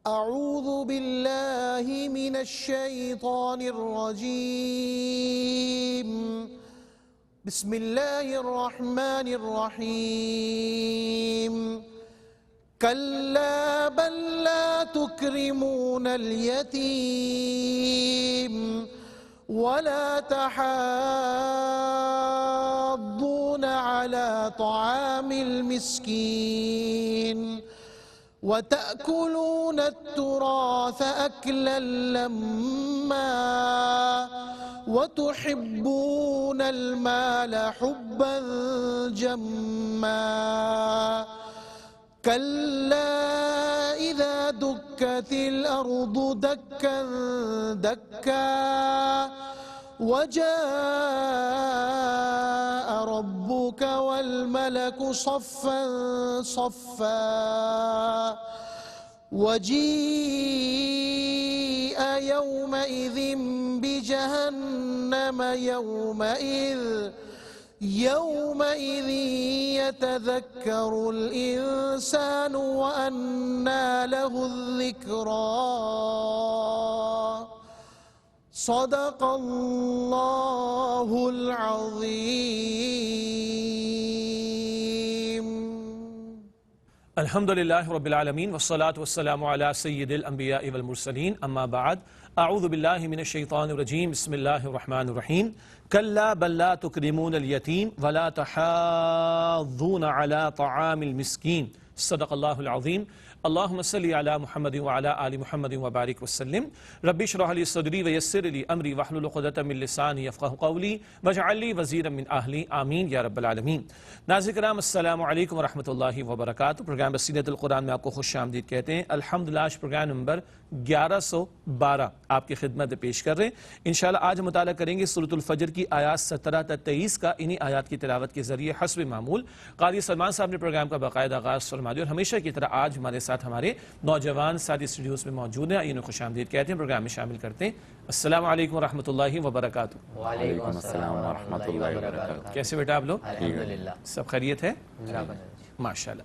أعوذ بالله من الشيطان الرجيم بسم الله الرحمن الرحيم كلا بل لا تكرمون اليتيم ولا تحاضون على طعام المسكين وتأكلون التراث أكلا لما وتحبون المال حبا جما كلا إذا دكت الأرض دكا دكا وجاء ربك والملك صفا صفا وجيء يومئذ بجهنم يومئذ يتذكر الإنسان وأنى له الذكرى صدق الله العظيم. الحمد لله رب العالمين والصلاة والسلام على سيد الأنبياء والمرسلين أما بعد أعوذ بالله من الشيطان الرجيم بسم الله الرحمن الرحيم كلا بل لا تكرمون اليتيم ولا تحاضون على طعام المسكين صدق الله العظيم. اللهم صل على محمد وعلى آل محمد وبارك وسلم. رب اشرح لي صدري ويسر لي امري واحلل عقدة من لساني يفقهوا قولي واجعل لي وزيرا من اهلي آمین یا رب العالمین. ناظرین کرام السلام علیکم ورحمۃ اللہ وبرکاتہ. پروگرام بصیرت القرآن میں آپ کو خوش آمدید کہتے ہیں. الحمدللہ آج پروگرام نمبر 1112 آپ کی خدمت پیش کر رہے ہیں. انشاءاللہ آج مطالعہ کریں گے سورۃ الفجر کی آیات 17 تا 23 کا. انہی آیات کی تلاوت کے ذریعے حسب معمول قاری سلمان صاحب نے پروگرام کا باقاعدہ آغاز فرما دیا اور ہمیشہ کی طرح آج ہمارے ساتھ ہمارے نوجوان ساتھی اسٹوڈیوز میں موجود ہیں. انہیں خوش آمدید کہتے ہیں. پروگرام میں شامل کرتے ہیں. السلام علیکم ورحمۃ اللہ وبرکاتہ. وعلیکم السلام ورحمۃ اللہ وبرکاتہ. کیسے بیٹا آپ لوگ؟ الحمدللہ سب خیریت ہے؟ ماشاءاللہ.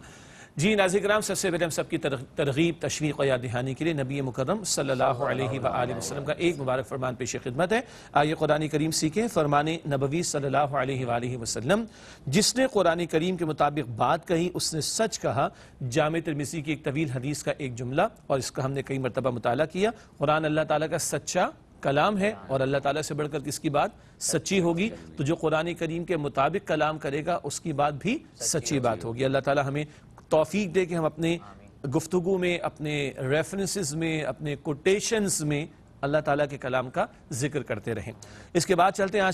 جی ناظرین کرام سب سے پہلے ہم سب کی ترغیب تشویق و یاد دہانی کے لیے نبی مکرم صلی اللہ علیہ وآلہ وسلم کا ایک مبارک فرمان پیش خدمت ہے. آئیے قرآن کریم سیکھیں. فرمان نبوی صلی اللہ علیہ وآلہ وسلم: جس نے قرآن کریم کے مطابق بات کہی اس نے سچ کہا. جامع ترمذی کی ایک طویل حدیث کا ایک جملہ اور اس کا ہم نے کئی مرتبہ مطالعہ کیا. قرآن اللہ تعالیٰ کا سچا کلام ہے اور اللہ تعالیٰ سے بڑھ کر کس کی بات سچی ہوگی. تو جو قرآن کریم کے مطابق کلام کرے گا اس کی بات بھی سچی بات ہوگی. اللہ تعالیٰ ہمیں توفیق دے کہ ہم اپنے گفتگو میں، اپنے ریفرنسز میں، اپنے کوٹیشنز میں اللہ تعالیٰ کے کلام کا ذکر کرتے رہیں. اس کے بعد چلتے ہیں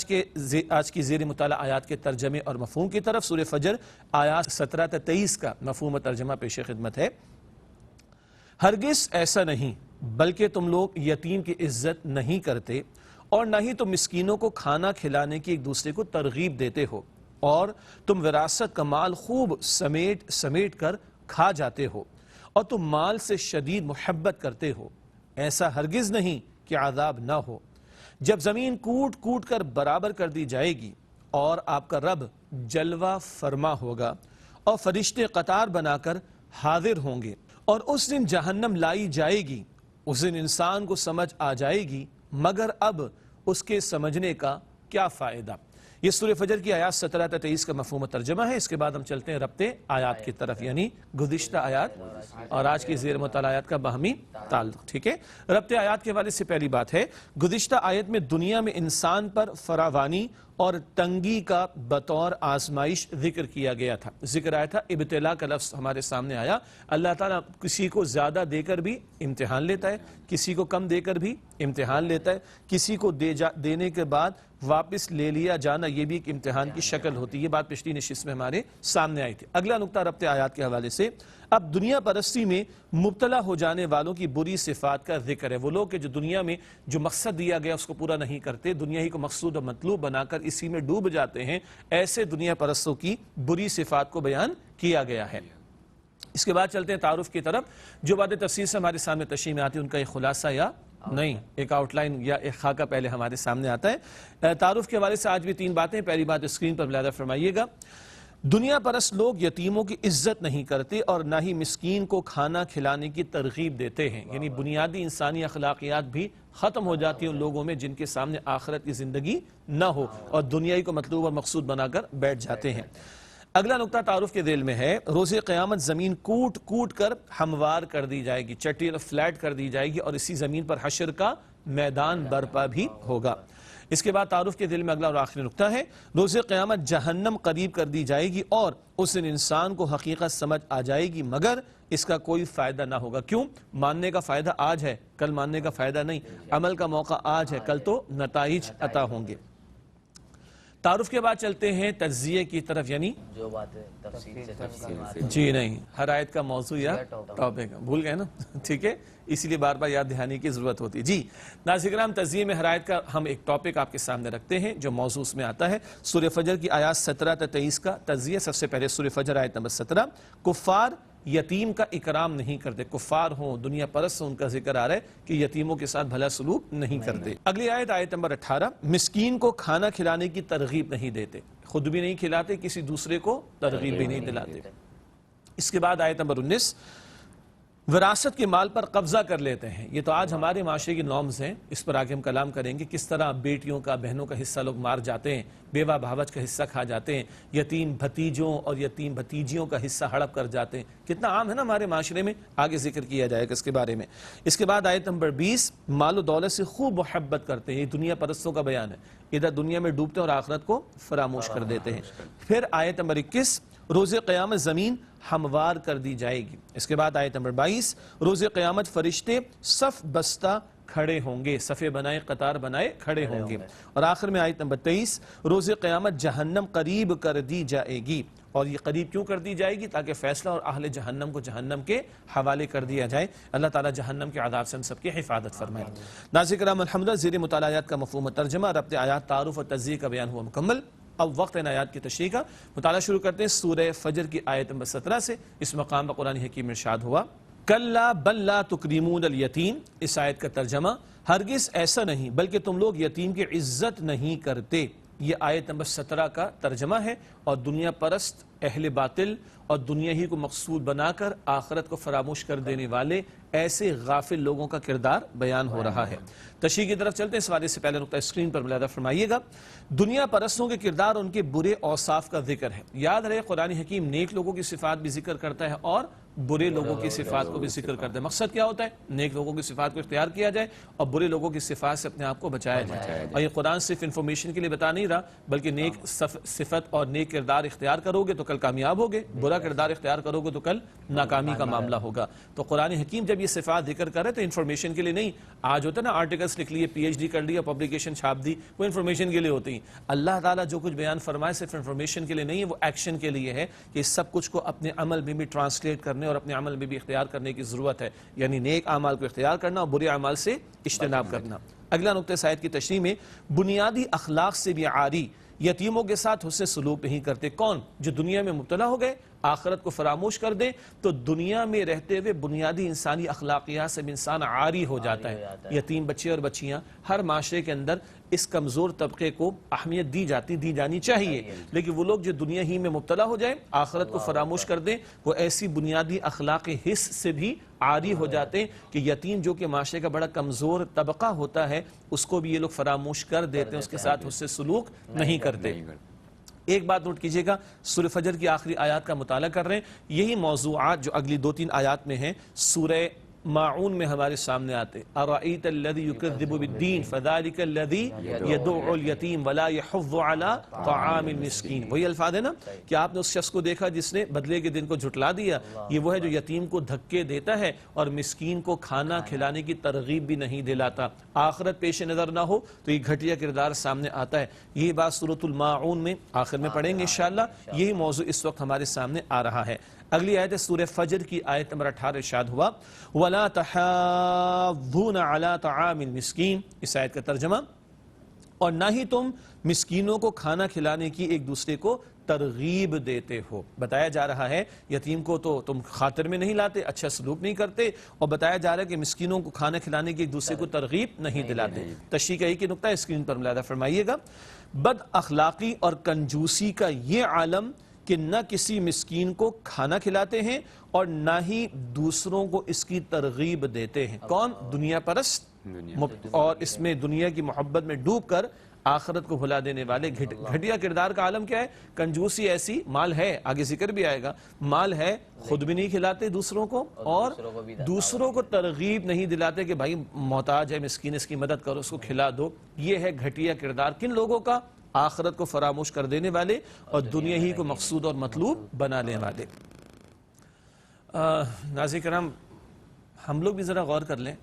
آج کی زیر مطالعہ آیات کے ترجمے اور مفہوم کی طرف. سورہ فجر آیات 17 تا 23 کا مفہوم و ترجمہ پیش خدمت ہے. ہرگز ایسا نہیں بلکہ تم لوگ یتیم کی عزت نہیں کرتے اور نہ ہی تم مسکینوں کو کھانا کھلانے کی ایک دوسرے کو ترغیب دیتے ہو اور تم وراثت کا مال خوب سمیٹ کر کھا جاتے ہو اور تم مال سے شدید محبت کرتے ہو. ایسا ہرگز نہیں کہ عذاب نہ ہو جب زمین کوٹ کوٹ کر برابر کر دی جائے گی اور آپ کا رب جلوہ فرما ہوگا اور فرشتے قطار بنا کر حاضر ہوں گے اور اس دن جہنم لائی جائے گی. اس دن انسان کو سمجھ آ جائے گی مگر اب اس کے سمجھنے کا کیا فائدہ. یہ سورہ فجر کی آیات 17 تا 23 کا مفہوم و ترجمہ ہے. اس کے بعد ہم چلتے ہیں ربط آیات کی طرف یعنی گزشتہ آیات اور آج کی زیر مطالعہ آیات کا باہمی تعلق. ٹھیک ہے. ربط آیات کے حوالے سے پہلی بات ہے گزشتہ آیت میں دنیا میں انسان پر فراوانی اور تنگی کا بطور آزمائش ذکر کیا گیا تھا. ذکر آیا تھا ابتلا کا لفظ ہمارے سامنے آیا. اللہ تعالیٰ کسی کو زیادہ دے کر بھی امتحان لیتا ہے، کسی کو کم دے کر بھی امتحان لیتا ہے، کسی کو دینے کے بعد واپس لے لیا جانا یہ بھی ایک امتحان کی شکل ہوتی ہے. یہ بات پچھلی نشست میں ہمارے سامنے آئی تھی. اگلا نقطہ ربط آیات کے حوالے سے اب دنیا پرستی میں مبتلا ہو جانے والوں کی بری صفات کا ذکر ہے. وہ لوگ کہ جو دنیا میں جو مقصد دیا گیا اس کو پورا نہیں کرتے، دنیا ہی کو مقصود و مطلوب بنا کر اسی میں ڈوب جاتے ہیں، ایسے دنیا پرستوں کی بری صفات کو بیان کیا گیا ہے. اس کے بعد چلتے ہیں تعارف کی طرف. جو باتیں تفصیل سے ہمارے سامنے تشریح میں آتی ہیں ان کا ایک خلاصہ یا نہیں ایک آؤٹ لائن یا ایک خاکہ پہلے ہمارے سامنے آتا ہے. تعارف کے حوالے سے آج بھی 3 باتیں. پہلی بات اسکرین پر ملاحظہ فرمائیے گا. دنیا پرست لوگ یتیموں کی عزت نہیں کرتے اور نہ ہی مسکین کو کھانا کھلانے کی ترغیب دیتے ہیں، یعنی بنیادی انسانی اخلاقیات بھی ختم ہو جاتی ہیں ان لوگوں میں جن کے سامنے آخرت کی زندگی نہ ہو اور دنیائی کو مطلوب اور مقصود بنا کر بیٹھ جاتے ہیں۔ اگلا نقطہ تعارف کے ذیل میں ہے، روز قیامت زمین کوٹ کوٹ کر ہموار کر دی جائے گی، چٹی فلیٹ کر دی جائے گی اور اسی زمین پر حشر کا میدان برپا بھی ہوگا۔ اس کے بعد تعارف کے دل میں اگلا اور آخری نقطہ ہے، روز قیامت جہنم قریب کر دی جائے گی اور اس دن انسان کو حقیقت سمجھ آ جائے گی مگر اس کا کوئی فائدہ نہ ہوگا۔ کیوں؟ ماننے کا فائدہ آج ہے، کل ماننے کا فائدہ نہیں، عمل کا موقع آج ہے، کل تو نتائج عطا ہوں گے۔ تعارف کے بعد چلتے ہیں تجزیے کی طرف، یعنی جو باتیں تفصیل سے جی نہیں، ہر آیت کا موضوع یا ٹاپک بھول گئے نا، ٹھیک ہے، اسی لیے بار بار یاد دہانی کی ضرورت ہوتی ہے۔ جی ناظرین کرام، تجزیے میں ہر آیت کا ہم ایک ٹاپک آپ کے سامنے رکھتے ہیں جو موضوع اس میں آتا ہے۔ سورہ فجر کی آیات 17 تا 23 کا تجزیہ۔ سب سے پہلے سورہ فجر آیت نمبر 17، کفار یتیم کا اکرام نہیں کرتے، کفار ہوں، دنیا پرست ہوں، ان کا ذکر آ رہا ہے کہ یتیموں کے ساتھ بھلا سلوک نہیں کرتے۔ اگلی آیت آیت نمبر 18، مسکین کو کھانا کھلانے کی ترغیب نہیں دیتے، خود بھی نہیں کھلاتے، کسی دوسرے کو ترغیب بھی نہیں دلاتے۔ اس کے بعد آیت نمبر 19، وراثت کے مال پر قبضہ کر لیتے ہیں۔ یہ تو آج ہمارے معاشرے کی نارمز ہیں، اس پر آگے ہم کلام کریں گے، کس طرح بیٹیوں کا، بہنوں کا حصہ لوگ مار جاتے ہیں، بیوہ بھاوج کا حصہ کھا جاتے ہیں، یتیم بھتیجوں اور یتیم بھتیجیوں کا حصہ ہڑپ کر جاتے ہیں۔ کتنا عام ہے نا ہمارے معاشرے میں، آگے ذکر کیا جائے گا اس کے بارے میں۔ اس کے بعد آیت نمبر 20، مال و دولت سے خوب محبت کرتے ہیں، یہ دنیا پرستوں کا بیان ہے، ادھر دنیا میں ڈوبتے ہیں اور آخرت کو فراموش کر دیتے ہیں۔ پھر آیت نمبر 21، روز قیامت زمین ہموار کر دی جائے گی۔ اس کے بعد آیت نمبر 22، روز قیامت فرشتے صف بستہ کھڑے ہوں گے، صفے بنائے، قطار بنائے کھڑے ہوں گے۔ اور آخر میں آیت نمبر 23، روز قیامت جہنم قریب کر دی جائے گی، اور یہ قریب کیوں کر دی جائے گی؟ تاکہ فیصلہ اور اہل جہنم کو جہنم کے حوالے کر دیا جائے۔ اللہ تعالیٰ جہنم کے عذاب سے ہم سب کی حفاظت فرمائے۔ ناظرین کرام، الحمدللہ زیر مطالعہ آیات کا مفہوم و ترجمہ، ربط آیات، تعارف اور تجزیے کا بیان ہوا مکمل۔ اب وقت ہے آیات کی تشریح کا۔ مطالعہ شروع کرتے ہیں سورہ فجر کی آیت نمبر 17 سے۔ اس مقام پر قرآن حکیم میں ارشاد ہوا، کلا بل لا تکرمون الیتیم۔ اس آیت کا ترجمہ، ہرگز ایسا نہیں بلکہ تم لوگ یتیم کی عزت نہیں کرتے۔ یہ آیت نمبر 17 کا ترجمہ ہے، اور دنیا پرست، اہل باطل اور دنیا ہی کو مقصود بنا کر آخرت کو فراموش کر دینے والے ایسے غافل لوگوں کا کردار بیان ہو رہا ہے۔ تشریح کی طرف چلتے ہیں۔ اس حوالے سے پہلے نقطہ اسکرین پر ملاحظہ فرمائیے گا، دنیا پرستوں کے کردار، ان کے برے اوصاف کا ذکر ہے۔ یاد رہے قرآن حکیم نیک لوگوں کی صفات بھی ذکر کرتا ہے اور برے لوگوں کی صفات کو بھی ذکر کرتا ہے۔ مقصد کیا ہوتا ہے؟ نیک لوگوں کی صفات کو اختیار کیا جائے اور برے لوگوں کی صفات سے اپنے آپ کو بچایا جائے۔ اور یہ قرآن صرف انفارمیشن کے لیے بتا نہیں رہا، بلکہ نیک صفت اور نیک کردار اختیار کرو گے تو کل کامیاب ہوگے، برا کردار اختیار کرو گے تو کل ناکامی کا معاملہ ہوگا۔ تو قرآن حکیم جب یہ صفات ذکر کرے تو انفارمیشن کے لیے نہیں، آج ہوتا ہے نا آرٹیکلز لکھ لیے، پی ایچ ڈی کر لیا، پبلیکیشن چھاپ دی، وہ انفارمیشن کے لیے ہوتی ہیں۔ اللہ تعالیٰ جو کچھ بیان فرمائے صرف انفارمیشن کے لیے نہیں ہے، وہ ایکشن کے لیے ہے، کہ اس سب کچھ کو اپنے عمل میں بھی ٹرانسلیٹ کرنے اور اپنے عمل میں بھی اختیار کرنے کی ضرورت ہے، یعنی نیک اعمال کو اختیار کرنا اور برے اعمال سے اجتناب کرنا۔ اگلا نقطہ اس آیت کی تشریح میں، بنیادی اخلاق سے بھی عاری، یتیموں کے ساتھ حسن سلوک نہیں کرتے۔ کون؟ جو دنیا میں مبتلا ہو گئے، آخرت کو فراموش کر دیں، تو دنیا میں رہتے ہوئے بنیادی انسانی اخلاقیات سے بھی انسان عاری ہو جاتا ہے۔ یتیم بچے اور بچیاں، ہر معاشرے کے اندر اس کمزور طبقے کو اہمیت دی جانی چاہیے، لیکن وہ لوگ جو دنیا ہی میں مبتلا ہو جائیں، آخرت کو فراموش کر دیں، وہ ایسی بنیادی اخلاقی حس سے بھی عاری ہو جاتے ہیں کہ یتیم جو کہ معاشرے کا بڑا کمزور طبقہ ہوتا ہے، اس کو بھی یہ لوگ فراموش کر دیتے ہیں، اس کے ساتھ اس سے سلوک نہیں کرتے۔ ایک بات نوٹ کیجئے گا، سورہ فجر کی آخری آیات کا مطالعہ کر رہے ہیں، یہی موضوعات جو اگلی 2-3 آیات میں ہیں سورہ ماعون میں ہمارے سامنے آتے، اَرَأَيْتَ الَّذِي يُكَذِّبُ بِالدِّينِ فَذَلِكَ الَّذِي يَدُعُّ الْيَتِيمَ وَلَا يَحُضُّ عَلَى طَعَامِ الْمِسْكِينِ۔ وہی الفاظ ہے نا کہ آپ نے اس شخص کو دیکھا جس نے بدلے کے دن کو جھٹلا دیا، یہ وہ ہے جو یتیم کو دھکے دیتا ہے اور مسکین کو کھانا کھلانے کی ترغیب بھی نہیں دلاتا۔ آخرت پیش نظر نہ ہو تو یہ گھٹیا کردار سامنے آتا ہے۔ یہی بات سورۃ الماعون میں آخر میں پڑھیں گے انشاءاللہ، یہی موضوع اس وقت ہمارے سامنے آ رہا ہے۔ اگلی آیت سورہ فجر کی آیت نمبر 18 ارشاد ہوا، وَلَا تَحَاضُّونَ عَلَى طَعَامِ الْمِسْكِينِ۔ اس آیت کا ترجمہ، اور نہ ہی تم مسکینوں کو کھانا کھلانے کی ایک دوسرے کو ترغیب دیتے ہو۔ بتایا جا رہا ہے یتیم کو تو تم خاطر میں نہیں لاتے، اچھا سلوک نہیں کرتے، اور بتایا جا رہا ہے کہ مسکینوں کو کھانا کھلانے کی ایک دوسرے کو ترغیب نہیں دلاتے۔ تشریح کا ایک ہی نقطہ اسکرین پر ملاحظہ فرمائیے گا، بد اخلاقی اور کنجوسی کا یہ عالم کہ نہ کسی مسکین کو کھانا کھلاتے ہیں اور نہ ہی دوسروں کو اس کی ترغیب دیتے ہیں۔ کون؟ دنیا پرست، اور اس میں دنیا کی محبت میں ڈوب کر آخرت کو بھلا دینے والے۔ گھٹیا کردار کا عالم کیا ہے؟ کنجوسی ایسی، مال ہے، آگے ذکر بھی آئے گا، مال ہے، خود بھی نہیں کھلاتے دوسروں کو، اور دوسروں کو ترغیب نہیں دلاتے کہ بھائی محتاج ہے، مسکین، اس کی مدد کرو، اس کو کھلا دو۔ یہ ہے گھٹیا کردار کن لوگوں کا؟ آخرت کو فراموش کر دینے والے اور دنیا ہی کو مقصود اور مطلوب بنانے والے۔ ناظرین کرام، ہم لوگ بھی ذرا غور کر لیں،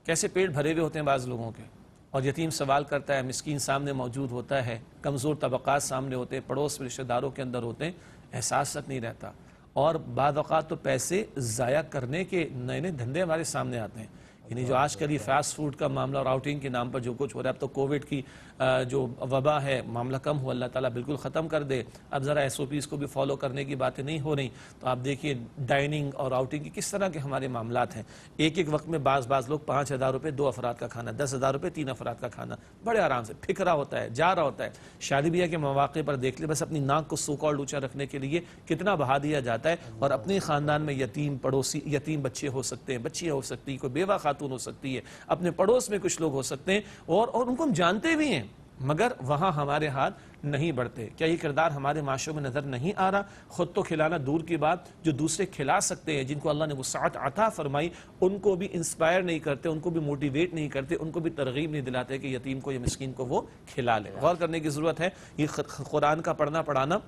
کیسے پیٹ بھرے ہوئے ہوتے ہیں بعض لوگوں کے، اور یتیم سوال کرتا ہے، مسکین سامنے موجود ہوتا ہے، کمزور طبقات سامنے ہوتے ہیں، پڑوس میں رشتہ داروں کے اندر ہوتے ہیں، احساس تک نہیں رہتا، اور بعض اوقات تو پیسے ضائع کرنے کے نئے نئے دھندے ہمارے سامنے آتے ہیں۔ یعنی جو آج کل یہ فاسٹ فوڈ کا معاملہ اور آؤٹنگ کے نام پر جو کچھ ہو رہا ہے، اب تو کووڈ کی جو وبا ہے، معاملہ کم ہوا، اللہ تعالیٰ بالکل ختم کر دے، اب ذرا SOPs کو بھی فالو کرنے کی باتیں نہیں ہو رہی، تو آپ دیکھیے ڈائننگ اور آؤٹنگ کی کس طرح کے ہمارے معاملات ہیں۔ ایک وقت میں بعض لوگ 5,000 روپے 2 افراد کا کھانا، 10,000 روپے 3 افراد کا کھانا، بڑے آرام سے پھکرا ہوتا ہے، جا رہا ہوتا ہے۔ شادی بیاہ کے مواقع پر دیکھ لیں، بس اپنی ناک کو سوکھا اور لوچا رکھنے کے لیے کتنا بہا دیا جاتا ہے، اور اپنے خاندان میں یتیم پڑوسی، یتیم بچے ہو سکتے ہیں، بچیاں ہو سکتی ہیں، کوئی بیوہ خاتون ہو سکتی ہے، اپنے پڑوس میں کچھ لوگ ہو سکتے ہیں، اور ان کو ہم جانتے بھی ہیں، مگر وہاں ہمارے ہاتھ نہیں بڑھتے۔ کیا یہ کردار ہمارے معاشرے میں نظر نہیں آ رہا؟ خود تو کھلانا دور کی بات، جو دوسرے کھلا سکتے ہیں، جن کو اللہ نے وسعت عطا فرمائی، ان کو بھی انسپائر نہیں کرتے، ان کو بھی موٹیویٹ نہیں کرتے، ان کو بھی ترغیب نہیں دلاتے کہ یتیم کو یا مسکین کو وہ کھلا لے۔ غور کرنے کی ضرورت ہے۔ یہ قرآن کا پڑھنا پڑھانا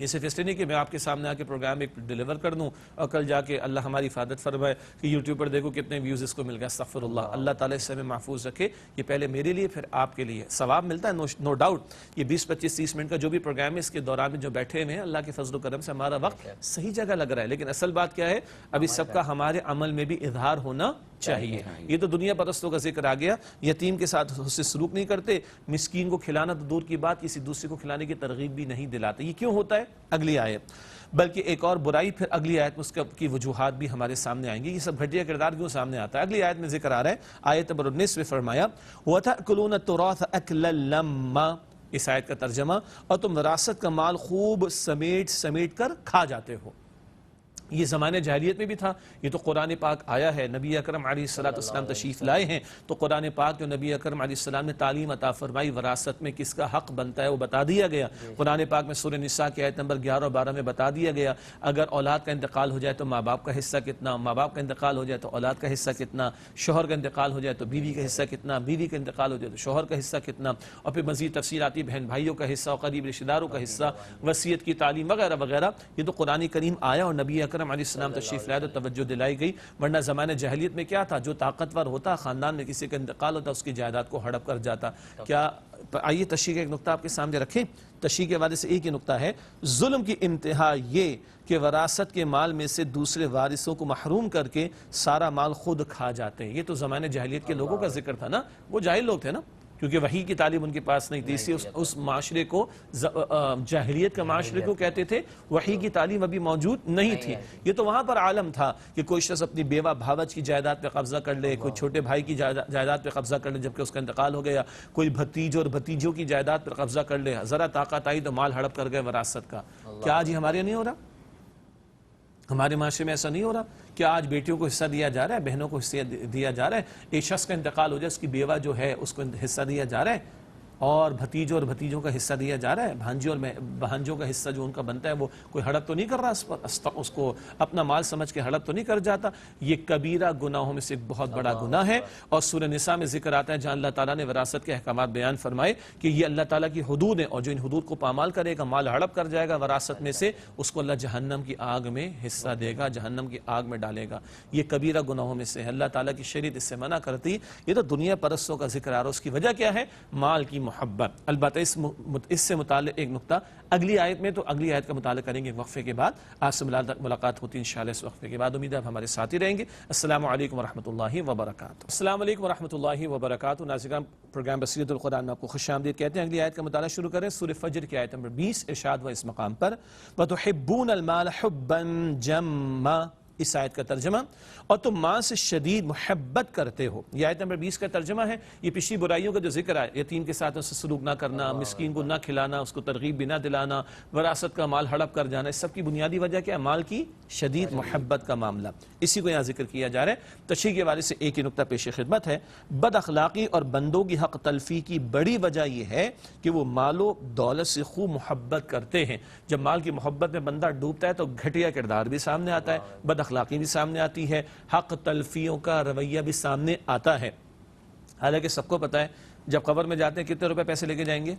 یہ صرف اس لیے نہیں کہ میں آپ کے سامنے آ کے پروگرام ایک ڈیلیور کر دوں اور کل جا کے اللہ ہماری حفاظت فرمائے کہ یوٹیوب پر دیکھو کتنے ویوز اس کو مل گئے، استغفر اللہ، اللہ تعالیٰ اس سے ہمیں محفوظ رکھے۔ یہ پہلے میرے لیے پھر آپ کے لیے ثواب ملتا ہے، نو ڈاؤٹ۔ یہ 20 25 30 منٹ کا جو بھی پروگرام ہے، اس کے دوران میں جو بیٹھے ہوئے ہیں، اللہ کے فضل و کرم سے ہمارا وقت صحیح جگہ لگ رہا ہے، لیکن اصل بات کیا ہے؟ ابھی سب کا ہمارے عمل میں بھی اظہار ہونا چاہیے۔ یہ تو دنیا پرستوں کا ذکر آ گیا، یتیم کے ساتھ حسن سلوک نہیں کرتے، مسکین کو کھلانا تو دور کی بات، کسی دوسرے کو کھلانے کی ترغیب بھی نہیں دلاتے۔ یہ کیوں ہوتا ہے؟ اگلی آیت، بلکہ ایک اور برائی پھر اگلی آیت میں اس کی وجوہات بھی ہمارے سامنے آئیں گی۔ یہ سب گھٹیا کردار کیوں سامنے آتا ہے؟ اگلی آیت میں ذکر آ رہا ہے، آیت نمبر 19 میں فرمایا وَتَأْكُلُونَ التُّرَاثَ أَكْلًا لَمًّا، اس آیت کا ترجمہ، اور تم وراثت کا مال خوب سمیٹ کر کھا جاتے ہو۔ یہ زمانے جاہلیت میں بھی تھا، یہ تو قرآن پاک آیا ہے، نبی اکرم علیہ السلام تشریف لائے ہیں، تو قرآن پاک جو نبی اکرم علیہ السلام نے تعلیم عطا فرمائی، وراثت میں کس کا حق بنتا ہے وہ بتا دیا گیا۔ قرآن پاک میں سورہ نساء کی آیت نمبر 11 اور 12 میں بتا دیا گیا، اگر اولاد کا انتقال ہو جائے تو ماں باپ کا حصہ کتنا، ماں باپ کا انتقال ہو جائے تو اولاد کا حصہ کتنا، شوہر کا انتقال ہو جائے تو بیوی کا حصہ کتنا، بیوی کا انتقال ہو جائے تو شوہر کا حصہ کتنا، اور پھر مزید تفصیل آتی بہن بھائیوں کا حصہ اور قریب رشتہ داروں کا حصہ، وصیت کی تعلیم وغیرہ وغیرہ۔ یہ تو قرآن کریم آیا اور نبی اکرم علیہ السلام تشریف لائے تو توجہ دلائی گئی، ورنہ زمانے جاہلیت میں کیا تھا؟ جو طاقتور ہوتا، خاندان میں کسی کا انتقال ہوتا، اس کی جائیداد کو ہڑپ کر جاتا۔ کیا آئیے تشریح کا ایک نقطہ آپ کے سامنے رکھیں۔ تشریح کے حوالے سے ایک ہی نقطہ ہے، ظلم کی انتہا یہ کہ وراثت کے مال میں سے دوسرے وارثوں کو محروم کر کے سارا مال خود کھا جاتے ہیں۔ یہ تو زمانے جاہلیت کے لوگوں کا ذکر تھا نا، وہ جاہل لوگ تھے نا، کیونکہ وحی کی تعلیم ان کے پاس نہیں تھی، اس لیے اس معاشرے کو جاہلیت کا معاشرے کو کہتے تھے، وحی کی تعلیم ابھی موجود نہیں تھی۔ یہ تو وہاں پر عالم تھا کہ کوئی شخص اپنی بیوہ بھاوج کی جائیداد پہ قبضہ کر لے، کوئی چھوٹے بھائی کی جائیداد پہ قبضہ کر لے جبکہ اس کا انتقال ہو گیا، کوئی بھتیج اور بھتیجوں کی جائیداد پہ قبضہ کر لے، ذرا طاقت آئی تو مال ہڑپ کر گئے وراثت کا۔ کیا آج یہ ہمارے نہیں ہو رہا؟ ہمارے معاشرے میں ایسا نہیں ہو رہا؟ کیا آج بیٹیوں کو حصہ دیا جا رہا ہے، بہنوں کو حصہ دیا جا رہا ہے؟ ایک شخص کا انتقال ہو جائے، اس کی بیوہ جو ہے اس کو حصہ دیا جا رہا ہے، اور بھتیجوں اور بھتیجوں کا حصہ دیا جا رہا ہے، بھانجوں اور بہنجوں کا حصہ جو ان کا بنتا ہے وہ کوئی ہڑپ تو نہیں کر رہا اس پر، اس کو اپنا مال سمجھ کے ہڑپ تو نہیں کر جاتا؟ یہ کبیرہ گناہوں میں سے ایک بہت بڑا گناہ ہے، اور سورہ نساء میں ذکر آتا ہے جہاں اللہ تعالیٰ نے وراثت کے احکامات بیان فرمائے کہ یہ اللہ تعالیٰ کی حدود ہیں، اور جو ان حدود کو پامال کرے گا، مال ہڑپ کر جائے گا وراثت میں سے، اس کو اللہ جہنم کی آگ میں حصہ دے گا، جہنم کی آگ میں ڈالے گا۔ یہ کبیرہ گناہوں میں سے ہے، اللہ تعالیٰ کی شریعت اس سے منع کرتی۔ یہ تو دنیا پرستوں کا ذکر آ رہا ہے، اس کی وجہ کیا ہے؟ مال کی محبت۔ البتہ اس سے متعلق ایک نقطہ اگلی آیت میں، تو اگلی آیت کا مطالعہ کریں گے وقفے کے بعد۔ آپ سے ملاقات ہوتی ہے انشاءاللہ اس وقفے کے بعد، امید ہے آپ ہمارے ساتھ ہی رہیں گے۔ السلام علیکم ورحمۃ اللہ وبرکاتہ۔ السلام علیکم ورحمۃ اللہ وبرکاتہ۔ ناظرین، پروگرام بصیرت القرآن میں آپ کو خوش آمدید کہتے ہیں۔ اگلی آیت کا مطالعہ شروع کریں، سورہ فجر کی آیت نمبر 20، ارشاد ہوا اس مقام پر وَتُحِبُّونَ الْمَالَ حُبًّا جَمًّا، اس آیت کا ترجمہ، اور تم ماں سے شدید محبت کرتے ہو. یہ آیت نمبر 20 کا ترجمہ ہے. یہ پچھلی برائیوں کا جو ذکر ہے، یتیم کے ساتھ اس سے سلوک نہ کرنا، مسکین کو نہ کھلانا، اس کو ترغیب بھی نہ دلانا، وراثت کا مال ہڑپ کر جانا، اس سب کی بنیادی وجہ کیا ہے؟ مال کی شدید محبت کا معاملہ. اسی کو یہاں ذکر کیا جا رہا ہے. تشریح کے حوالے سے ایک ہی نقطہ پیش خدمت ہے. بد اخلاقی اور بندوں کی حق تلفی کی بڑی وجہ یہ ہے کہ وہ مال و دولت سے خوب محبت کرتے ہیں. جب مال کی محبت میں بندہ ڈوبتا ہے تو گھٹیا کردار بھی سامنے آتا ہے، بد اخلاقی بھی سامنے آتی ہے، حق تلفیوں کا رویہ بھی سامنے آتا ہے. حالانکہ سب کو پتا ہے جب قبر میں جاتے ہیں کتنے روپے پیسے لے کے جائیں گے؟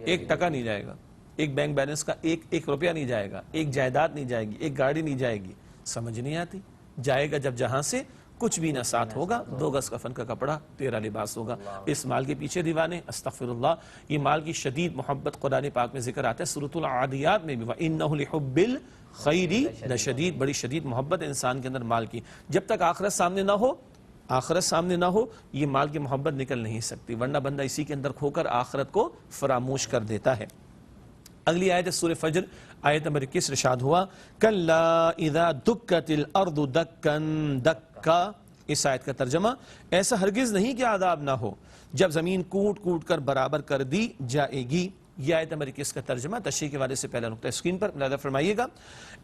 1 ٹکا نہیں جائے گا. ایک بینک بیلنس کا ایک روپیہ نہیں جائے گا، ایک جائیداد نہیں جائے گی، ایک گاڑی نہیں جائے گی. سمجھ نہیں آتی. جائے گا جب جہاں سے کچھ بھی نہ ساتھ ہوگا، 2 گز کفن کا کپڑا، تیرا لباس ہوگا. اس مال کے پیچھے دیوانے، استغفر اللہ. یہ مال کی شدید محبت قرآن پاک میں ذکر آتا ہے سورۃ العادیات میں بھی، وَإِنَّهُ لِحُبِّ الْخَيْرِ لَشَدِيدٌ. بڑی شدید محبت ہے انسان کے اندر مال کی. جب تک آخرت سامنے نہ ہو یہ مال کی محبت نکل نہیں سکتی، ورنہ بندہ اسی کے اندر کھو کر آخرت کو فراموش کر دیتا ہے. اگلی آیت سورہ فجر آیت نمبر 21 ارشاد ہوا کَلَّا اِذَا دُكَّتِ الْأَرْضُ دَكًّا دَكًّا. اس آیت کا ترجمہ، ایسا ہرگز نہیں کہ عذاب نہ ہو جب زمین کوٹ کوٹ کر برابر کر دی جائے گی. یہ آیت نمبر 21 کا ترجمہ. تشریح کے حوالے سے پہلا نقطہ اسکرین پر ملاحظہ فرمائیے گا.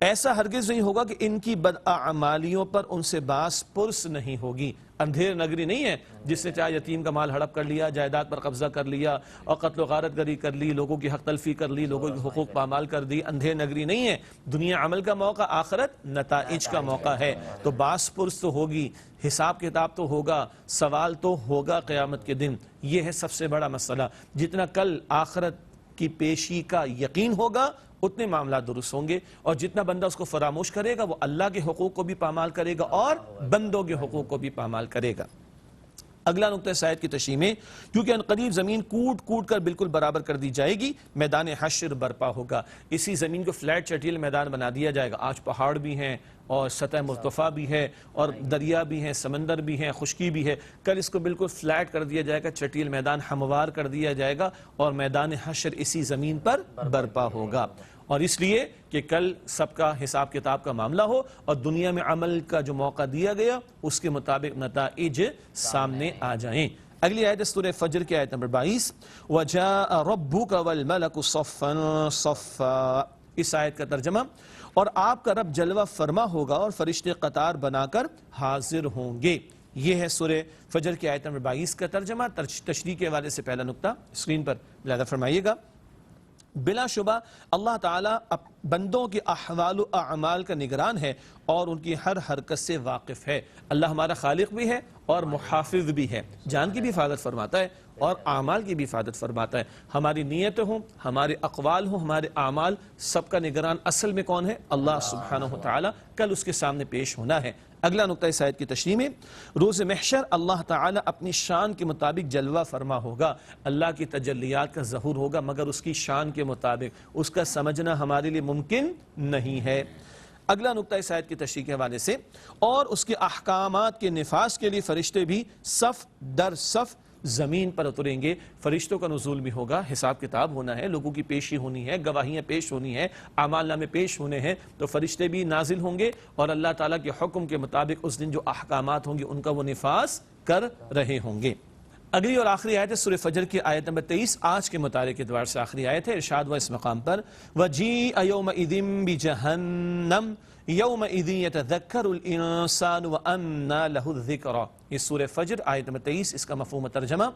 ایسا ہرگز نہیں ہوگا کہ ان کی بداعمالیوں پر ان سے باس پرس نہیں ہوگی. اندھیر نگری نہیں ہے جس نے چاہے یتیم کا مال ہڑپ کر لیا، جائیداد پر قبضہ کر لیا اور قتل و غارت گری کر لی، لوگوں کی حق تلفی کر لی، لوگوں کے حقوق پامال کر دی. اندھیر نگری نہیں ہے. دنیا عمل کا موقع، آخرت نتائج کا موقع ہے. تو باس پرس تو ہوگی، حساب کتاب تو ہوگا، سوال تو ہوگا قیامت کے دن. یہ ہے سب سے بڑا مسئلہ. جتنا کل آخرت کی پیشی کا یقین ہوگا اتنے معاملات درست ہوں گے، اور جتنا بندہ اس کو فراموش کرے گا وہ اللہ کے حقوق کو بھی پامال کرے گا اور بندوں کے حقوق کو بھی پامال کرے گا. اگلا نقطہ اس آیت کی تشریح میں، کیونکہ ان قریب زمین کوٹ کوٹ کر بالکل برابر کر دی جائے گی، میدان حشر برپا ہوگا. اسی زمین کو فلیٹ چٹیل میدان بنا دیا جائے گا. آج پہاڑ بھی ہیں اور سطح مرتفع بھی ہے اور دریا بھی ہیں، سمندر بھی ہیں، خشکی بھی ہے. کل اس کو بالکل فلیٹ کر دیا جائے گا، چٹیل میدان ہموار کر دیا جائے گا اور میدان حشر اسی زمین پر برپا ہوگا. اور اس لیے کہ کل سب کا حساب کتاب کا معاملہ ہو اور دنیا میں عمل کا جو موقع دیا گیا اس کے مطابق نتائج سامنے آ جائیں. اگلی آیت سورہ فجر کی آیت نمبر 22 وَجَاءَ رَبُّكَ وَالْمَلَكُ صَفًّا صَفًّا. اس آیت کا ترجمہ، اور آپ کا رب جلوہ فرما ہوگا اور فرشتے قطار بنا کر حاضر ہوں گے. یہ ہے سورہ فجر کی آیت نمبر 22 کا ترجمہ. تشریح کے حوالے سے پہلا نقطہ اسکرین پر ملاحظہ فرمائیے گا. بلا شبہ اللہ تعالیٰ بندوں کے احوال و اعمال کا نگران ہے اور ان کی ہر حرکت سے واقف ہے. اللہ ہمارا خالق بھی ہے اور محافظ بھی ہے. جان کی بھی حفاظت فرماتا ہے اور اعمال کی بھی حفاظت فرماتا ہے. ہماری نیتیں ہوں، ہمارے اقوال ہوں، ہمارے اعمال، سب کا نگران اصل میں کون ہے؟ اللہ سبحانہ و تعالیٰ. کل اس کے سامنے پیش ہونا ہے. اگلا نقطہ اس آیت کی تشریح میں، روز محشر اللہ تعالیٰ اپنی شان کے مطابق جلوہ فرما ہوگا. اللہ کی تجلیات کا ظہور ہوگا مگر اس کی شان کے مطابق. اس کا سمجھنا ہمارے لیے ممکن نہیں ہے. اگلا نقطہ اس آیت کی تشریح کے حوالے سے، اور اس کے احکامات کے نفاذ کے لیے فرشتے بھی صف در صف زمین پر اتریں گے. فرشتوں کا نزول بھی ہوگا، حساب کتاب ہونا ہے، لوگوں کی پیشی ہونی ہے، گواہیاں پیش ہونی ہے، اعمال نامے پیش ہونے ہیں، تو فرشتے بھی نازل ہوں گے اور اللہ تعالیٰ کے حکم کے مطابق اس دن جو احکامات ہوں گے ان کا وہ نفاذ کر رہے ہوں گے. اگلی اور آخری آیت ہے سورہ فجر کی آیت نمبر 23، آج کے مطالعے کے اعتبار سے آخری آیت ہے. ارشاد ہوا اس مقام پر وَجِیءَ یَوْمَئِذٍ بِجَہَنَّمَ یومئذ یتذکر الانسان وَأَنَّى لَهُ الذِّکْرَى. یہ سورہ فجر آیت نمبر 23، اس کا مفہوم ترجمہ،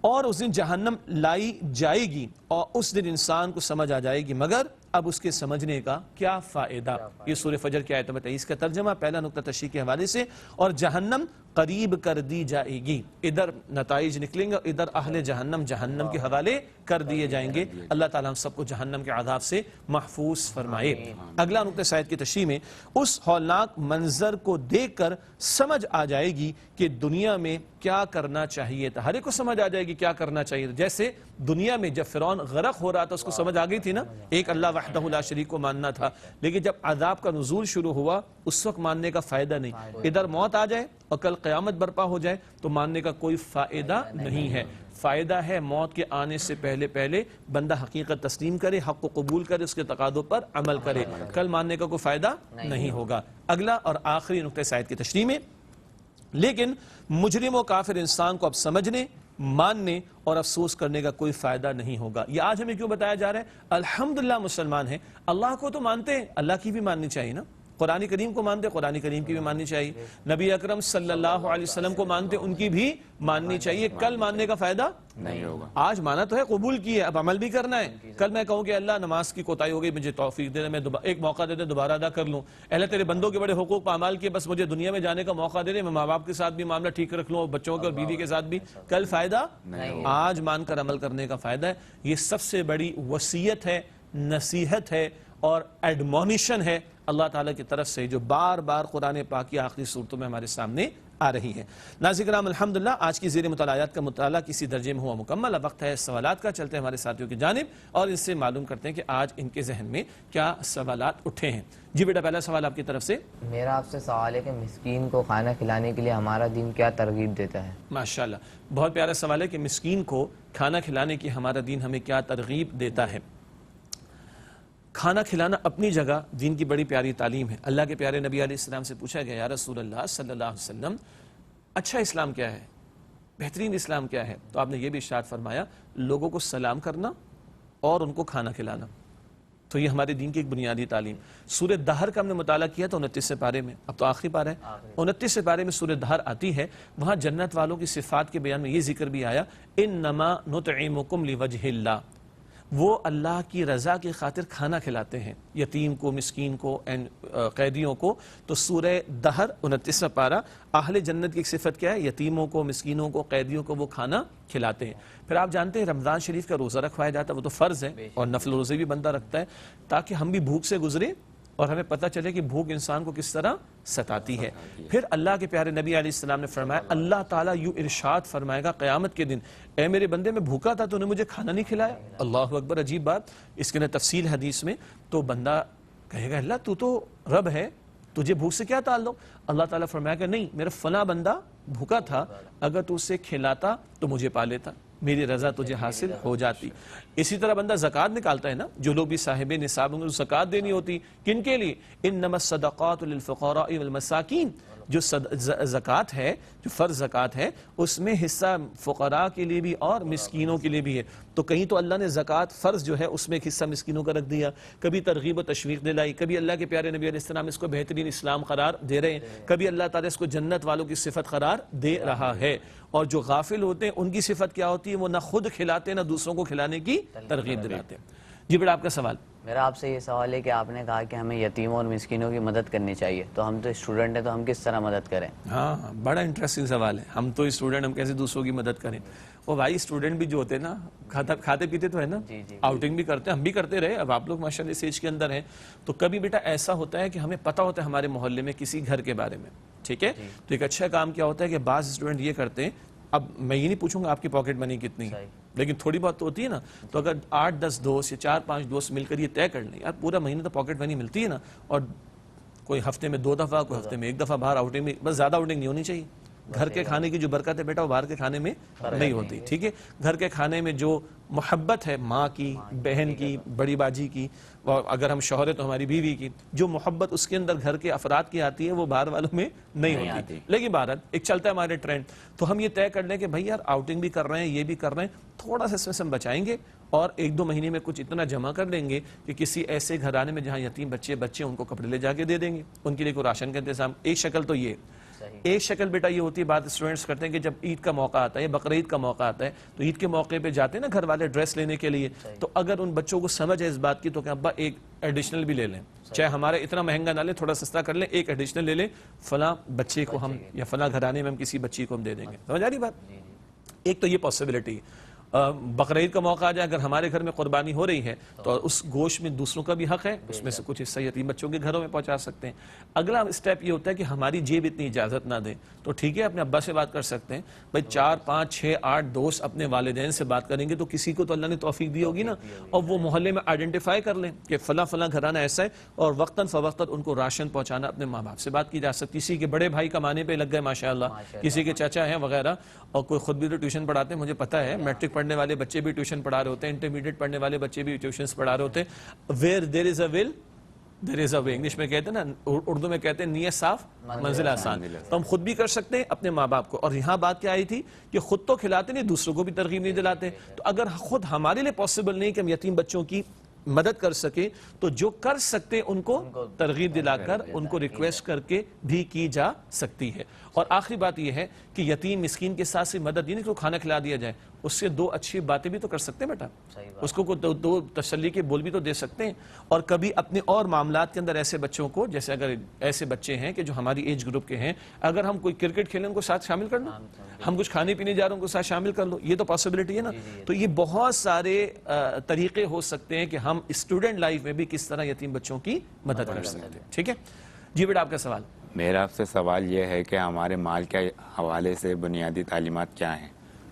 اور اس دن جہنم لائی جائے گی اور اس دن انسان کو سمجھ آ جائے گی مگر اب اس کے سمجھنے کا کیا فائدہ. یہ سورہ فجر کی آیت نمبر 23 کا ترجمہ. پہلا نقطہ تشریح کے حوالے سے، اور جہنم قریب کر دی جائے گی. ادھر نتائج نکلیں گے، ادھر اہل جہنم جہنم کے حوالے کر دیے جائیں گے. اللہ تعالیٰ ہم سب کو جہنم کے عذاب سے محفوظ فرمائے. اگلا نقطہ اس آیت کی تشریح میں، اس ہولناک منظر کو دیکھ کر سمجھ آ جائے گی کہ دنیا میں کیا کرنا چاہیے تھا. ہر ایک کو سمجھ آ جائے گی کیا کرنا چاہیے تھا. جیسے دنیا میں جب فرعون غرق ہو رہا تھا اس کو سمجھ آ گئی تھی نا، ایک اللہ وحدہ لا شریک کو ماننا تھا، لیکن جب عذاب کا نزول شروع ہوا اس وقت ماننے کا فائدہ نہیں. ادھر موت آ جائے اور کل قیامت برپا ہو جائے تو ماننے کا کوئی فائدہ نہیں ہے. فائدہ ہے موت کے آنے سے پہلے بندہ حقیقت تسلیم کرے، حق کو قبول کرے، اس کے تقاضوں پر عمل کرے. کل ماننے کا کوئی فائدہ نہیں ہوگا. اگلا اور آخری نقطہ اس آیت کی تشریح میں، لیکن مجرم و کافر انسان کو اب سمجھنے، ماننے اور افسوس کرنے کا کوئی فائدہ نہیں ہوگا. یہ آج ہمیں کیوں بتایا جا رہا ہے؟ الحمدللہ مسلمان ہیں، اللہ کو تو مانتے ہیں، اللہ کی بھی ماننی چاہیے نا. قرآن کریم کو مانتے، قرآن کریم کی بھی ماننی چاہیے. نبی اکرم صلی اللہ علیہ وسلم کو مانتے، ان کی بھی ماننی چاہیے. کل ماننے کا فائدہ نہیں ہوگا. آج مانا تو ہے، قبول کی ہے، اب عمل بھی کرنا ہے. کل میں کہوں کہ اللہ نماز کی کوتاہی ہو گئی، مجھے توفیق دے دے، میں ایک موقع دے دے دوبارہ ادا کر لوں. اللہ تیرے بندوں کے بڑے حقوق پامال کیے، بس مجھے دنیا میں جانے کا موقع دے دے، میں ماں باپ کے ساتھ بھی معاملہ ٹھیک رکھ لوں اور بچوں کے اور بیوی کے ساتھ بھی. کل فائدہ آج مان کر عمل کرنے کا فائدہ ہے. یہ سب سے بڑی وصیت ہے، نصیحت ہے اور ایڈمونیشن ہے اللہ تعالیٰ کی طرف سے، جو بار بار قرآن پاک کی آخری صورتوں میں ہمارے سامنے آ رہی ہے. ناظرین کرام، الحمدللہ آج کی زیر مطالعات کا مطالعہ کسی درجے میں ہوا مکمل. اب وقت ہے سوالات کا. چلتے ہیں ہمارے ساتھیوں کی جانب اور ان سے معلوم کرتے ہیں کہ آج ان کے ذہن میں کیا سوالات اٹھے ہیں. جی بیٹا، پہلا سوال آپ کی طرف سے. میرا آپ سے سوال ہے کہ مسکین کو کھانا کھلانے کے لیے ہمارا دین کیا ترغیب دیتا ہے؟ ماشاءاللہ، بہت پیارا سوال ہے کہ مسکین کو کھانا کھلانے کی ہمارا دین ہمیں کیا ترغیب دیتا ہے. کھانا کھلانا اپنی جگہ دین کی بڑی پیاری تعلیم ہے. اللہ کے پیارے نبی علیہ السلام سے پوچھا گیا، یا رسول اللہ صلی اللہ علیہ وسلم، اچھا اسلام کیا ہے، بہترین اسلام کیا ہے؟ تو آپ نے یہ بھی ارشاد فرمایا، لوگوں کو سلام کرنا اور ان کو کھانا کھلانا. تو یہ ہمارے دین کی ایک بنیادی تعلیم. سورہ دہر کا ہم نے مطالعہ کیا تھا 29 پارے میں، اب تو آخری پارہ ہے. 29 پارے میں سورہ دہر آتی ہے، وہاں جنت والوں کی صفات کے بیان میں یہ ذکر بھی آیا، انما نطعمکم لوجہ اللہ، وہ اللہ کی رضا کی خاطر کھانا کھلاتے ہیں یتیم کو، مسکین کو، قیدیوں کو. تو سورہ دہر 29 پارہ، اہل جنت کی ایک صفت کیا ہے؟ یتیموں کو، مسکینوں کو، قیدیوں کو وہ کھانا کھلاتے ہیں. پھر آپ جانتے ہیں رمضان شریف کا روزہ رکھوایا جاتا ہے، وہ تو فرض ہے، اور نفل روزے بھی بندہ رکھتا ہے تاکہ ہم بھی بھوک سے گزرے اور ہمیں پتہ چلے کہ بھوک انسان کو کس طرح ستاتی ہے. پھر اللہ کے پیارے نبی علیہ السلام نے فرمایا، اللہ تعالیٰ یوں ارشاد فرمائے گا قیامت کے دن، اے میرے بندے میں بھوکا تھا تو نے مجھے کھانا نہیں کھلایا. اللہ اکبر، عجیب بات. اس کے نے تفصیل حدیث میں. تو بندہ کہے گا، اللہ تو رب ہے، تجھے بھوک سے کیا تعلق؟ اللہ تعالیٰ فرمایا کہ نہیں، میرا فلاں بندہ بھوکا تھا، اگر تو اسے کھلاتا تو مجھے پا لیتا، میری رضا تجھے حاصل ہو جاتی. اسی طرح بندہ زکوٰۃ نکالتا ہے نا، جو لوگ بھی صاحب نصاب ہوں گے زکوٰۃ دینی ہوتی. کن کے لیے؟ انما الصدقات للفقراء والمساکین. جو زکوٰۃ ہے، جو فرض زکوٰۃ ہے، اس میں حصہ فقراء کے لیے بھی اور مسکینوں کے لیے بھی ہے. تو کہیں تو اللہ نے زکوٰۃ فرض جو ہے اس میں ایک حصہ مسکینوں کا رکھ دیا، کبھی ترغیب و تشویق دلائی، کبھی اللہ کے پیارے نبی علیہ السلام اس کو بہترین اسلام قرار دے رہے ہیں، کبھی اللہ تعالیٰ اس کو جنت والوں کی صفت قرار دے رہا ہے. اور جو غافل ہوتے ہیں ان کی صفت کیا ہوتی ہے؟ وہ نہ خود کھلاتے نہ دوسروں کو کھلانے کی ترغیب دلاتے. جی بیٹا، آپ کا سوال. میرا آپ سے یہ سوال ہے کہ آپ نے کہا کہ ہمیں یتیموں اور مسکینوں کی مدد کرنی چاہیے، تو ہم تو اسٹوڈنٹ ہیں، تو ہم کس طرح مدد کریں؟ ہاں، بڑا انٹرسٹنگ سوال ہے. ہم تو اسٹوڈنٹ، ہم کیسے دوسروں کی مدد کریں؟ وہ بھائی اسٹوڈنٹ بھی جو ہوتے ہیں نا، کھاتے پیتے تو ہے نا، آؤٹنگ بھی کرتے ہیں، ہم بھی کرتے رہے. اب آپ لوگ ماشاءاللہ اس ایج کے اندر ہیں، تو کبھی بیٹا ایسا ہوتا ہے کہ ہمیں پتہ ہوتا ہے ہمارے محلے میں کسی گھر کے بارے میں، ٹھیک ہے؟ تو ایک اچھا کام کیا ہوتا ہے کہ بعض اسٹوڈنٹ یہ کرتے ہیں، اب میں یہ نہیں پوچھوں گا آپ کی پاکٹ منی کتنی ہے، لیکن تھوڑی بہت تو ہوتی ہے نا. تو اگر 8-10 دوست یا 4-5 دوست مل کر یہ طے کر لیں، یار پورا مہینہ تو پاکٹ منی ملتی ہے نا، اور کوئی ہفتے میں 2 دفعہ، کوئی ہفتے میں 1 دفعہ باہر آؤٹنگ میں، بس زیادہ آؤٹنگ نہیں ہونی چاہیے. گھر کے کھانے کی جو برکت ہے بیٹا وہ باہر کے کھانے میں نہیں ہوتی، ٹھیک ہے؟ گھر کے کھانے میں جو محبت ہے ماں کی، بہن کی، بڑی باجی کی، اور اگر ہم شوہر ہیں تو ہماری بیوی کی، جو محبت اس کے اندر گھر کے افراد کی آتی ہے وہ باہر والوں میں نہیں ہوتی. لیکن بہرحال ایک چلتا ہے ہمارے ٹرینڈ. تو ہم یہ طے کر لیں کہ بھائی یار آؤٹنگ بھی کر رہے ہیں، یہ بھی کر رہے ہیں، تھوڑا سا اس میں سے ہم بچائیں گے اور 1-2 مہینے میں کچھ اتنا جمع کر لیں گے کہ کسی ایسے گھرانے میں جہاں یتیم بچے ان کو کپڑے لے جا کے دے دیں گے، ان کے لیے کوئی راشن کا انتظام. ایک شکل تو یہ. ایک شکل بیٹا یہ ہوتی ہے، بعض اسٹوڈنٹس کرتے ہیں کہ جب عید کا موقع آتا ہے، بقرعید کا موقع آتا ہے، تو عید کے موقع پہ جاتے ہیں نا گھر والے ڈریس لینے کے لیے، تو اگر ان بچوں کو سمجھ ہے اس بات کی تو کہ ابا ایک ایڈیشنل بھی لے لیں، چاہے ہمارا اتنا مہنگا نہ لیں، تھوڑا سستا کر لیں، ایک ایڈیشنل لے لیں، فلاں بچے کو ہم یا فلاں گھرانے میں ہم کسی بچی کو ہم دے دیں گے. سمجھ آ رہی بات؟ ایک تو یہ پاسبلٹی. بقرعید کا موقع آ جائے، اگر ہمارے گھر میں قربانی ہو رہی ہے تو اس گوشت میں دوسروں کا بھی حق ہے، اس میں سے کچھ حصہ یتیم بچوں کے گھروں میں پہنچا سکتے ہیں۔ اگلا اسٹیپ یہ ہوتا ہے کہ ہماری جیب اتنی اجازت نہ دے تو ٹھیک ہے، اپنے ابا سے بات کر سکتے ہیں، بھائی 4 5 6 8 دوست اپنے والدین سے بات کریں گے تو کسی کو تو اللہ نے توفیق دی ہوگی نا، اور وہ محلے میں آئیڈینٹیفائی کر لیں کہ فلاں فلاں گھرانہ ایسا ہے، اور وقتاً فوقتاً ان کو راشن پہنچانا، اپنے ماں باپ سے بات کی جا سکتی، کسی کے بڑے بھائی کمانے پہ لگ گئے ماشاءاللہ، کسی کے چاچا ہیں وغیرہ، اور کوئی خود بھی تو ٹیوشن پڑھاتے ہیں، مجھے پتہ ہے میٹرک پڑھنے والے بچے بھی ٹیوشن پڑھا رہے ہوتے ہیں، انٹرمیڈیٹ پڑھنے والے بچے بھی ٹیوشنز پڑھا رہے ہوتے ہیں۔ Where there is a will there is a way, English میں کہتے ہیں نا، اردو میں کہتے ہیں نیت صاف منزل آسان، تو ہم خود بھی کر سکتے ہیں اپنے ماں باپ کو۔ اور یہاں بات کیا آئی تھی کہ خود تو کھلاتے نہیں، دوسروں کو بھی ترغیب نہیں دلاتے، تو اگر خود ہمارے لیے پاسبل نہیں کہ ہم یتیم بچوں کی مدد کر سکے تو جو کر سکتے ان کو ترغیب دلا کر ان کو ریکویسٹ کر کے بھی کی جا سکتی ہے۔ اور آخری بات یہ ہے کہ یتیم مسکین کے ساتھ سے مدد یہ نہیں کہ کھانا کھلا دیا جائے، اس سے 2 اچھی باتیں بھی تو کر سکتے ہیں بیٹا، اس کو 2 تسلی کے بول بھی تو دے سکتے ہیں۔ اور کبھی اپنے اور معاملات کے اندر ایسے بچوں کو، جیسے اگر ایسے بچے ہیں کہ جو ہماری ایج گروپ کے ہیں، اگر ہم کوئی کرکٹ کھیلیں ان کو ساتھ شامل کرنا، ہم کچھ کھانے پینے جا رہے ہیں ان کو ساتھ شامل کر لو، یہ تو پاسبلٹی ہے نا۔ تو یہ بہت سارے طریقے ہو سکتے ہیں کہ ہم اسٹوڈنٹ لائف میں بھی کس طرح یتیم بچوں کی مدد کر سکتے ہیں۔ ٹھیک ہے جی بیٹا، آپ کا سوال۔ میرا آپ سے سوال یہ ہے کہ ہمارے مال کے حوالے سے بنیادی تعلیمات کیا ہیں؟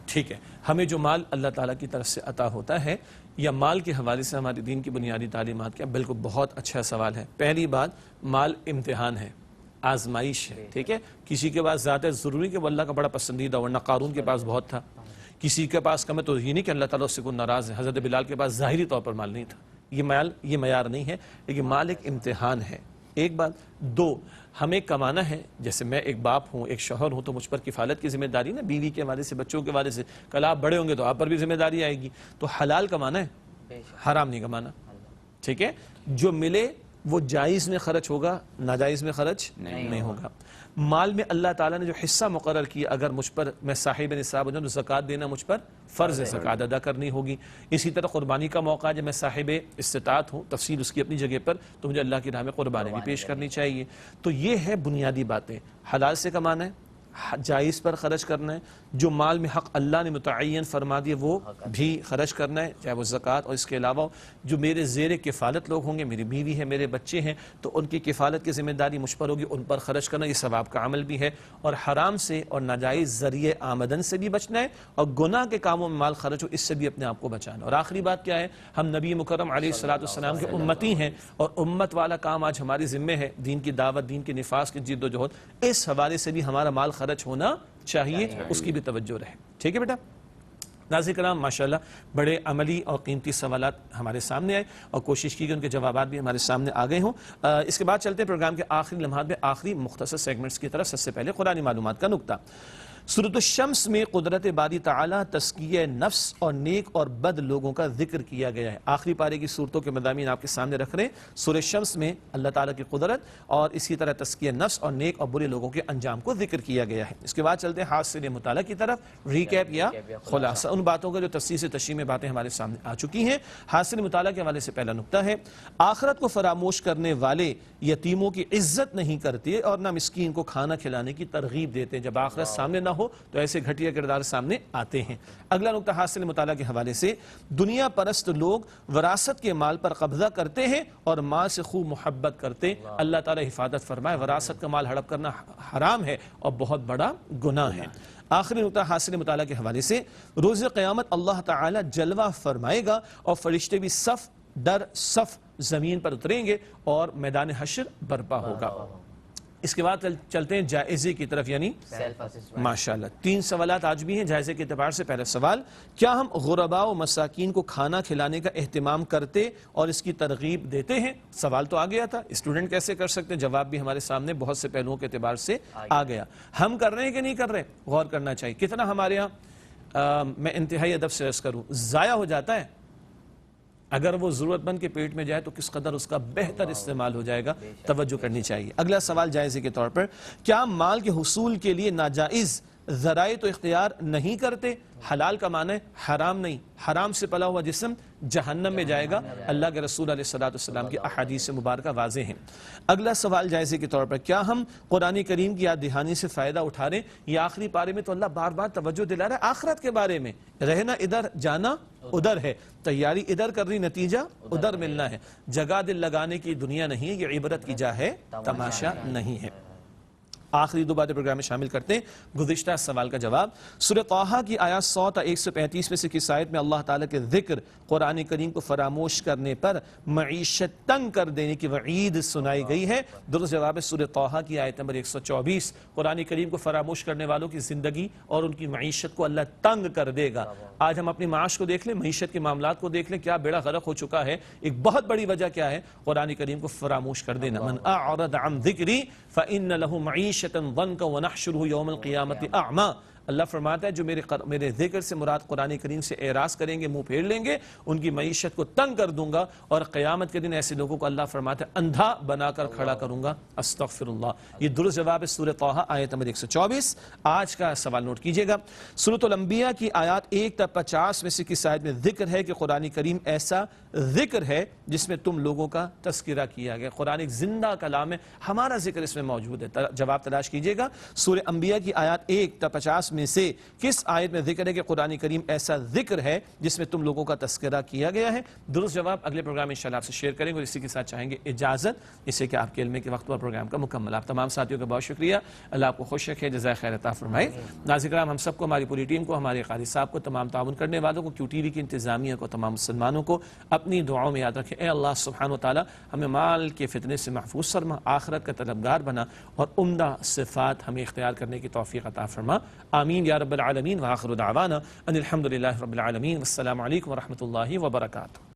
ٹھیک ہے، ہمیں جو مال اللہ تعالیٰ کی طرف سے عطا ہوتا ہے یا مال کے حوالے سے ہماری دین کی بنیادی تعلیمات کیا؟ بالکل بہت اچھا سوال ہے۔ پہلی بات، مال امتحان ہے، آزمائش ہے، ٹھیک ہے۔ کسی کے پاس زیادہ ضروری کہ وہ اللہ کا بڑا پسندیدہ، ورنہ قارون کے پاس بہت تھا، کسی کے پاس کم ہے تو یہ نہیں کہ اللہ تعالیٰ اس سے کوئی ناراض ہے۔ حضرت بلال کے پاس ظاہری طور پر مال نہیں تھا، یہ معیار نہیں ہے، لیکن مال ایک امتحان ہے، ایک بات۔ 2، ہمیں کمانا ہے، جیسے میں ایک باپ ہوں، ایک شوہر ہوں، تو مجھ پر کفالت کی ذمہ داری نا، بیوی کے حوالے سے، بچوں کے حوالے سے، کل آپ بڑے ہوں گے تو آپ پر بھی ذمہ داری آئے گی، تو حلال کمانا ہے، حرام نہیں کمانا، ٹھیک ہے۔ جو ملے وہ جائز میں خرچ ہوگا، ناجائز میں خرچ نہیں ہوگا۔ مال میں اللہ تعالیٰ نے جو حصہ مقرر کیا، اگر مجھ پر میں صاحب نصاب ہو جاؤں تو زکوٰۃ دینا مجھ پر فرض ہے، زکوٰۃ ادا کرنی ہوگی۔ اسی طرح قربانی کا موقع جب میں صاحب استطاعت ہوں، تفصیل اس کی اپنی جگہ پر، تو مجھے اللہ کی راہ میں قربانی بھی پیش کرنی چاہیے۔ تو یہ ہے بنیادی باتیں، حلال سے کمانا ہے، جائز پر خرچ کرنا ہے، جو مال میں حق اللہ نے متعین فرما دیے وہ بھی خرچ کرنا ہے، چاہے وہ زکوٰۃ، اور اس کے علاوہ جو میرے زیر کفالت لوگ ہوں گے، میری بیوی ہے، میرے بچے ہیں، تو ان کی کفالت کی ذمہ داری مجھ پر ہوگی، ان پر خرچ کرنا، یہ ثواب کا عمل بھی ہے۔ اور حرام سے اور ناجائز ذریعے آمدن سے بھی بچنا ہے، اور گناہ کے کاموں میں مال خرچ ہو اس سے بھی اپنے آپ کو بچانا۔ اور آخری بات کیا ہے، ہم نبی مکرم علیہ الصلوۃ والسلام کے امتی ہیں، اور امت والا کام آج ہماری ذمہ ہے، دین کی دعوت، دین کے نفاذ کی جد و جہد، اس حوالے سے بھی ہمارا مال خرچ ہونا چاہیے، اس کی بھی توجہ رہے۔ ٹھیک ہے بیٹا۔ ناظرین کرام، ماشاءاللہ بڑے عملی اور قیمتی سوالات ہمارے سامنے آئے، اور کوشش کی کہ ان کے جوابات بھی ہمارے سامنے آ گئے ہوں۔ اس کے بعد چلتے ہیں پروگرام کے آخری لمحات میں آخری مختصر سیگمنٹس کی طرف۔ سب سے پہلے قرآنی معلومات کا نقطہ۔ سورۃ الشمس میں قدرت باری تعالیٰ، تزکیہ نفس اور نیک اور بد لوگوں کا ذکر کیا گیا ہے۔ آخری پارے کی صورتوں کے مضامین آپ کے سامنے رکھ رہے ہیں۔ سورۃ الشمس میں اللہ تعالیٰ کی قدرت اور اسی طرح تزکیہ نفس اور نیک اور برے لوگوں کے انجام کو ذکر کیا گیا ہے۔ اس کے بعد چلتے ہیں حاصل مطالعہ کی طرف، ریکیپ یا خلاصہ ان باتوں کا جو تفصیل سے تشریح میں باتیں ہمارے سامنے آ چکی ہیں۔ حاصل مطالعہ کے حوالے سے پہلا نقطہ ہے، آخرت کو فراموش کرنے والے یتیموں کی عزت نہیں کرتے اور نہ مسکین کو کھانا کھلانے کی ترغیب دیتے۔ جب آخرت سامنے نہ ہو تو ایسے گھٹیا کردار سامنے آتے ہیں۔ اگلا نقطہ حاصل مطالعہ کے حوالے سے، دنیا پرست لوگ وراثت کے مال پر قبضہ کرتے ہیں اور مال سے خوب محبت کرتے۔ اللہ تعالیٰ حفاظت فرمائے، وراثت کا مال ہڑپ کرنا حرام ہے اور بہت بڑا گناہ ہے۔ آخری نقطہ حاصل مطالعہ کے حوالے سے، روز قیامت اللہ تعالیٰ جلوہ فرمائے گا اور فرشتے بھی صف در صف زمین پر اتریں گے اور میدان حشر برپا ہوگا۔ اس کے بعد چلتے ہیں جائزے کی طرف، یعنی ماشاءاللہ 3 سوالات آج بھی ہیں جائزے کے اعتبار سے۔ پہلا سوال، کیا ہم غرباء و مساکین کو کھانا کھلانے کا اہتمام کرتے اور اس کی ترغیب دیتے ہیں؟ سوال تو آ گیا تھا، اسٹوڈنٹ کیسے کر سکتے ہیں، جواب بھی ہمارے سامنے بہت سے پہلوؤں کے اعتبار سے آ گیا۔ ہم کر رہے ہیں کہ نہیں کر رہے، غور کرنا چاہیے۔ کتنا ہمارے ہاں، میں انتہائی ادب سے عرض کروں، ضائع ہو جاتا ہے۔ اگر وہ ضرورت مند کے پیٹ میں جائے تو کس قدر اس کا بہتر استعمال ہو جائے گا، توجہ کرنی چاہیے۔ اگلا سوال جائزے کے طور پر، کیا مال کے حصول کے لیے ناجائز ذرائع تو اختیار نہیں کرتے، حلال کا معنی ہے حرام نہیں، حرام سے پلا ہوا جسم جہنم میں جائے گا، اللہ کے رسول علیہ السلام کی احادیث مبارکہ واضح ہیں۔ اگلا سوال جائزے کے طور پر، کیا ہم قرآن کریم کی یاد دہانی سے فائدہ اٹھا رہے ہیں؟ یہ آخری پارے میں تو اللہ بار بار توجہ دلا رہا ہے آخرت کے بارے میں، رہنا ادھر جانا ادھر ہے، تیاری ادھر کرنی نتیجہ ادھر ملنا ہے، جگہ دل لگانے کی دنیا نہیں ہے، یہ عبرت کی جا ہے، تماشا نہیں ہے۔ آخری دو باتیں پروگرام میں شامل کرتے ہیں، گزشتہ سوال کا جواب۔ سورہ طٰہٰ کی آیات 100 تا 135 میں سے کس آیت میں اللہ تعالیٰ کے ذکر قرآن کریم کو فراموش کرنے پر معیشت تنگ کر دینے کی وعید سنائی گئی ہے؟ درست جواب ہے سورہ طٰہٰ کی آیت نمبر 124۔ قرآن کریم کو فراموش کرنے والوں کی زندگی اور ان کی معیشت کو اللہ تنگ کر دے گا۔ آج ہم اپنی معاش کو دیکھ لیں، معیشت کے معاملات کو دیکھ لیں، کیا بیڑا غرق ہو چکا ہے۔ ایک بہت بڑی وجہ کیا ہے؟ قرآن کریم کو فراموش کر دینا۔ من اعرض عن ذکری فإن له معیشتا ضنکا ونحشره یوم القیامت اعما۔ اللہ فرماتا ہے جو میرے ذکر سے مراد قرآن کریم سے اعراض کریں گے، منہ پھیر لیں گے، ان کی معیشت کو تنگ کر دوں گا، اور قیامت کے دن ایسے لوگوں کو اللہ فرماتا ہے اندھا بنا کر کھڑا کروں گا۔ استغفر اللہ۔ یہ درست جواب ہے سورہ طٰہٰ آیت نمبر 124۔ آج کا سوال نوٹ کیجئے گا، سورۃ الانبیاء کی آیات 1 تا 50 میں سے کس آیت میں ذکر ہے کہ قرآن کریم ایسا ذکر ہے جس میں تم لوگوں کا تذکرہ کیا گیا؟ قرآن ایک زندہ کلام ہے، ہمارا ذکر اس میں موجود ہے۔ جواب تلاش کیجئے گا، سورہ انبیاء کی آیات 1 تا 50 میں سے کس آیت میں ذکر ہے کہ قرآن کریم ایسا ذکر ہے جس میں تم لوگوں کا تذکرہ کیا گیا ہے؟ درست جواب اگلے پروگرام میں انشاءاللہ آپ سے شیئر کریں گے، اور اسی کے ساتھ چاہیں گے اجازت، اس سے کہ آپ کے علم کے وقت پر پروگرام کا مکمل۔ آپ تمام ساتھیوں کا بہت شکریہ، اللہ آپ کو خوش رکھے، جزائے خیر عطا فرمائے۔ ناظرین کرام، ہم سب کو، ہماری پوری ٹیم کو، ہمارے قاری صاحب کو، تمام تعاون کرنے والوں کو، کیو ٹی وی کی انتظامیہ کو، تمام مسلمانوں کو اپنی دعاؤں میں یاد رکھیں۔ اے اللہ سبحانہ وتعالی ہمیں مال کے فتنے سے محفوظ فرما، آخرت کا طلبگار بنا، اور عمدہ صفات ہمیں اختیار کرنے کی توفیق عطا فرما، آمین یا رب العالمین۔ وآخر دعوانا ان الحمد للہ رب العالمین، والسلام علیکم ورحمۃ اللہ وبرکاتہ۔